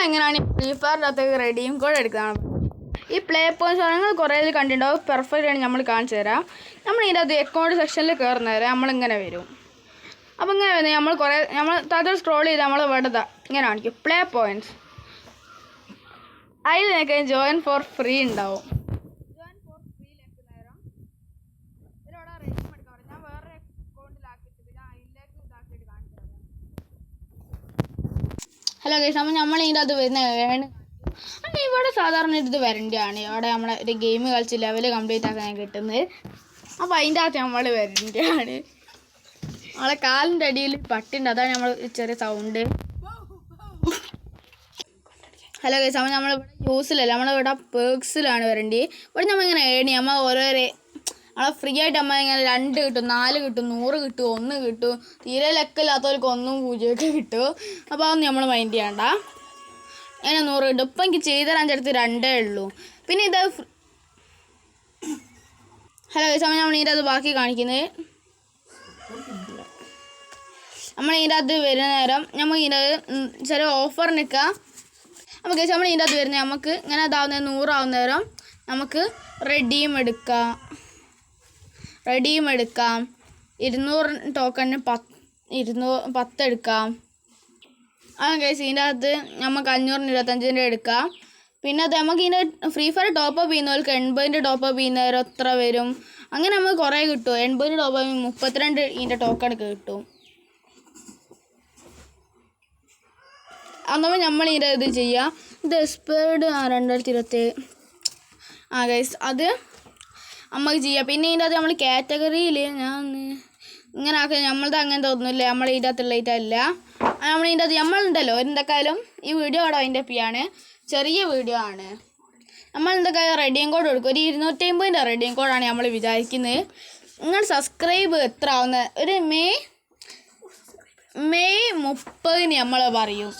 എങ്ങനെയാണ് ഫ്രീ ഫയറിൻ്റെ അകത്തേക്ക് redeem code എടുക്കുന്നതാണ്. ഈ പ്ലേ പോയിൻറ്റ്സ് നിങ്ങൾ കുറേ കണ്ടിട്ടുണ്ടാവും. പെർഫെക്റ്റ് ആണ് നമ്മൾ കാണിച്ചു തരാം. നമ്മൾ ഇതിൻ്റെ അത് അക്കൗണ്ട് സെക്ഷനിൽ കയറുന്ന നേരം നമ്മളിങ്ങനെ വരും. അപ്പോൾ ഇങ്ങനെ വരുന്നത് നമ്മൾ താഴെ സ്ക്രോൾ ചെയ്ത് നമ്മൾ ഇവിടെ ഇങ്ങനെ കാണിക്കും പ്ലേ പോയിൻറ്റ്സ്. അതിൽ നിങ്ങൾക്ക് ജോയിൻ ഫോർ ഫ്രീ ഉണ്ടാവും. ജോയിൻ ഫോർ ഫ്രീയിലേക്ക് നേരം ഇതിലൂടെ റെഡീം എടുക്കാൻ പറ്റും. ഞാൻ വേറെ അക്കൗണ്ടിലാക്കിയിട്ട് ഞാൻ അതിലേക്ക് ഇതാക്കിയിട്ട് കാണിച്ചു തരാം. ഹലോ ഗൈസ്, അപ്പോൾ നമ്മൾ ഇതിൻ്റെ അത് വരുന്ന അങ്ങനെ ഇവിടെ സാധാരണ ഇത് വരേണ്ടതാണ്. അവിടെ നമ്മളെ ഒരു ഗെയിം കളിച്ച് ലെവൽ കംപ്ലീറ്റ് ആക്കാൻ കിട്ടുന്നത്. അപ്പോൾ അതിൻ്റെ അകത്ത് നമ്മൾ വരേണ്ടതാണ്. നമ്മളെ കാലിൻ്റെ അടിയിൽ പട്ടുണ്ട്, അതാണ് നമ്മൾ ചെറിയ സൗണ്ട്. ഹലോ ഗൈസ്, അപ്പോൾ നമ്മളിവിടെ യൂസിലല്ല, നമ്മളിവിടെ പേഴ്സിലാണ് വരേണ്ടത്. ഇവിടെ നമ്മളിങ്ങനെ ഏണി നമ്മൾ ഓരോരോ നമ്മളെ ഫ്രീ ആയിട്ട് നമ്മൾ ഇങ്ങനെ 2 കിട്ടും, 4 കിട്ടും, 100 കിട്ടും, 1 കിട്ടും, തീരെ ലെക്കില്ലാത്തവർക്ക് 1 0 കിട്ടും. അപ്പോൾ അതൊന്നും നമ്മൾ മൈൻഡ് ചെയ്യണ്ട. അങ്ങനെ 100 കിട്ടും. ഇപ്പം എനിക്ക് ചെയ്ത് തരാൻ അടുത്ത് 2 ഉള്ളൂ. പിന്നെ ഇത് ഹലോ ഗൈസ്, അപ്പോൾ നമ്മൾ ഇതിൻ്റെ അത് ബാക്കി കാണിക്കുന്നത്. നമ്മൾ ഇതിൻ്റെ അത് വരുന്ന നേരം നമുക്ക് ഇതിൻ്റെ ചെറിയ ഓഫർ നിൽക്കാം. അപ്പോൾ ഗൈസ്, നമ്മൾ ഇതിൻ്റെ അത് വരുന്നത് നമുക്ക് ഇങ്ങനെ ഇതാവുന്ന 100 ആവുന്ന നേരം നമുക്ക് റെഡീം എടുക്കാം. 200 ടോക്കണിന് 10 എടുക്കാം. ആ ഗൈസ്, ഇതിൻ്റെ അകത്ത് നമുക്ക് 525 എടുക്കാം. പിന്നെ അത് നമുക്ക് ഇതിൻ്റെ ഫ്രീ ഫയർ ടോപ്പ് അപ്പ് ചെയ്യുന്നവർക്ക് 80 ടോപ്പ് അപ്പ് ചെയ്യുന്നവർ എത്ര വരും, അങ്ങനെ നമുക്ക് കുറേ കിട്ടും. 80 ടോപ്പ് അപ്പ് 32 ഇതിൻ്റെ ടോക്കൺ കിട്ടും. അന്നപ്പോൾ നമ്മൾ ഇതിൻ്റെ ഇത് ചെയ്യാം. ഇത് എക്സ്പയർഡ് 2027 ഗൈസ്, അത് നമുക്ക് ചെയ്യാം. പിന്നെ ഇതിൻ്റെ അത് നമ്മൾ കാറ്റഗറിയിൽ ഞാൻ ഇങ്ങനെ ആക്കുക. നമ്മളത് അങ്ങനെ തോന്നുന്നില്ല, നമ്മൾ ഇതിൻ്റെ അകത്തുള്ളതല്ല. നമ്മൾ ഇതിൻ്റെ അത് നമ്മളുണ്ടല്ലോ എന്തൊക്കെയായാലും ഈ വീഡിയോ അവിടെ അതിൻ്റെ ആണ്, ചെറിയ വീഡിയോ ആണ്. നമ്മൾ എന്തൊക്കെയായാലും റെഡീം കോഡ് കൊടുക്കും. ഒരു 250 റെഡീം കോഡാണ് നമ്മൾ വിചാരിക്കുന്നത്. നിങ്ങൾ സബ്സ്ക്രൈബ് എത്ര ആവുന്നത് ഒരു മെയ് 30 നമ്മൾ പറയും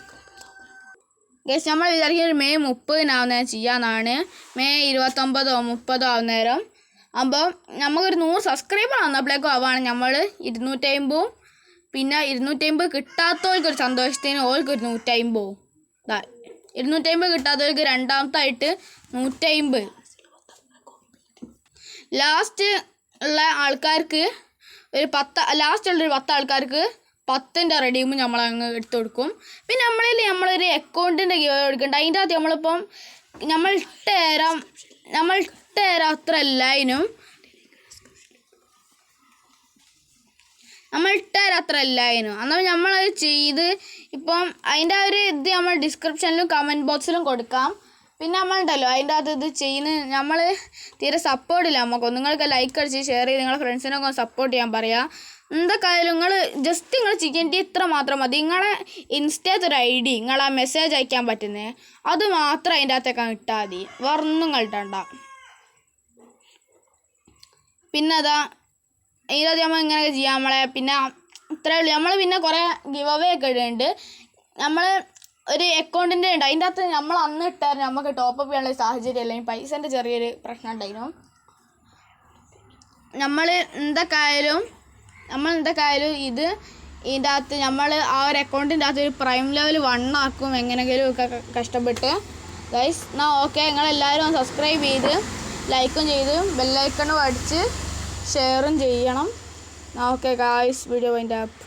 ഗൈസ്. നമ്മൾ വിചാരിക്കുന്നത് മെയ് 30 ചെയ്യാമെന്നാണ്. മെയ് 29 30 ആവുന്നേരം. അപ്പോൾ നമുക്കൊരു 100 സബ്സ്ക്രൈബർ വന്നപ്പോഴേക്കും ആവാണ് നമ്മൾ 250. പിന്നെ 250 കിട്ടാത്തവർക്കൊരു സന്തോഷത്തിന് ഓർക്കൊരു 150. 250 കിട്ടാത്തവർക്ക് രണ്ടാമത്തായിട്ട് 150. ലാസ്റ്റ് ഉള്ള ആൾക്കാർക്ക് ഒരു 10 ആൾക്കാർക്ക് 10ൻ്റെ റെഡീം നമ്മൾ അങ്ങ് എടുത്തു കൊടുക്കും. പിന്നെ നമ്മളൊരു അക്കൗണ്ടിൻ്റെ ഗിവ് കൊടുക്കുന്നുണ്ട്. അതിൻ്റെ അകത്ത് നമ്മളിപ്പം നമ്മൾ ഇട്ടേരാം അത്ര എല്ലാതിനും എന്നാൽ നമ്മളത് ചെയ്ത് ഇപ്പം അതിൻ്റെ ഒരു ഇത് നമ്മൾ ഡിസ്ക്രിപ്ഷനിലും കമൻറ്റ് ബോക്സിലും കൊടുക്കാം. പിന്നെ നമ്മളുണ്ടല്ലോ അതിൻ്റെ അകത്ത് ഇത് ചെയ്യുന്ന നമ്മൾ തീരെ സപ്പോർട്ടില്ല. നമുക്കൊന്നും നിങ്ങൾക്ക് ലൈക്ക് അടിച്ച് ഷെയർ ചെയ്ത് നിങ്ങളുടെ ഫ്രണ്ട്സിനൊക്കെ ഒന്ന് സപ്പോർട്ട് ചെയ്യാൻ പറയാം. എന്തൊക്കെയായാലും നിങ്ങൾ ചെയ്യേണ്ടി ഇത്ര മാത്രം മതി. നിങ്ങളെ ഇൻസ്റ്റേത്ത് ഒരു ID നിങ്ങൾ ആ മെസ്സേജ് അയക്കാൻ പറ്റുന്നത് അത് മാത്രം അതിൻ്റെ അകത്തേക്കാണ് ഇട്ടാൽ മതി, വേറൊന്നും കളിട്ടണ്ട. പിന്നെ ഇതിനകത്ത് നമ്മൾ ഇങ്ങനെയൊക്കെ ചെയ്യാം. പിന്നെ ഇത്രയേ ഉള്ളൂ. നമ്മൾ പിന്നെ കുറേ ഗിവ് അവേ ഒക്കെ ഇടുന്നുണ്ട്. നമ്മൾ ഒരു അക്കൗണ്ടിൻ്റെ ഉണ്ട്, അതിൻ്റെ അകത്ത് നമ്മൾ അന്ന് ഇട്ടാൽ നമുക്ക് ടോപ്പ് അപ്പ് ചെയ്യാനുള്ള സാഹചര്യം അല്ലെങ്കിൽ പൈസേൻ്റെ ചെറിയൊരു പ്രശ്നം ഉണ്ടായിരുന്നു. നമ്മൾ എന്തൊക്കെയായാലും ഇത് ഇതിൻ്റെ അകത്ത് നമ്മൾ ആ ഒരു അക്കൗണ്ടിൻ്റെ അകത്ത് ഒരു പ്രൈം ലെവൽ 1 ആക്കും എങ്ങനെയെങ്കിലും ഒക്കെ കഷ്ടപ്പെട്ട് ഗൈസ്. എന്നാൽ ഓക്കെ, നിങ്ങളെല്ലാവരും സബ്സ്ക്രൈബ് ചെയ്ത് ലൈക്കും ചെയ്ത് ബെല്ലൈക്കണും അടിച്ച് ഷെയറും ചെയ്യണം. Okay guys, video wind up.